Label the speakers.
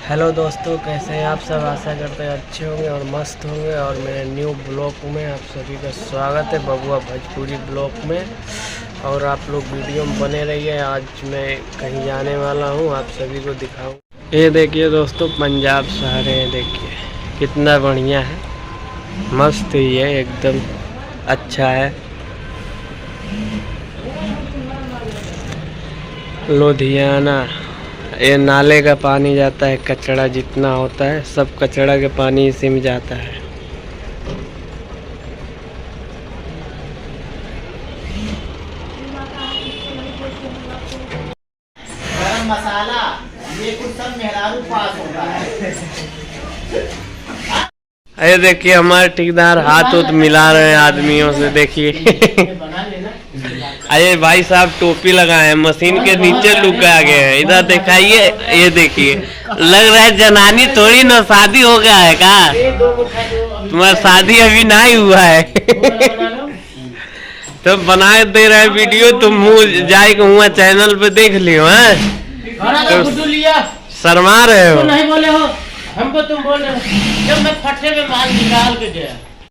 Speaker 1: Hello दोस्तों, कैसे हैं आप सब। आशा करते हैं अच्छे होंगे और मस्त होंगे। और मेरे न्यू ब्लॉग में आप सभी का स्वागत है, बबुआ भोजपुरी ब्लॉग में। और आप लोग वीडियो में बने रहिए। आज मैं कहीं जाने वाला हूं, आप सभी को दिखाऊं। ये देखिए दोस्तों, पंजाब शहर है। देखिए कितना बढ़िया है, मस्त ही है, एकदम अच्छा है। लुधियाना, ये नाले का पानी जाता है, कचरा जितना होता है सब कचरा के पानी इसी में जाता है।
Speaker 2: गरम मसाला ये कुछ सब मेहरारू पास होता है।
Speaker 1: अरे देखिए हमारे ठेकेदार हाथ उत मिला रहे हैं आदमियों से। देखिए अरे भाई साहब टोपी लगाए हैं, मशीन के नीचे लुका गए हैं। इधर दिखाइए, ये देखिए, लग रहा है जनानी थोड़ी ना शादी हो गया है का। तुम्हारा शादी अभी नहीं हुआ है। तो बना दे रहे वीडियो, तुम मुँह जाए हुआ चैनल पे देख लियो है।
Speaker 2: तो
Speaker 1: शर्मा रहे हो।
Speaker 2: नहीं बोले हो हमको, तुम बोल रहे हो जब मैं फट्टे में माल निकाल के गया।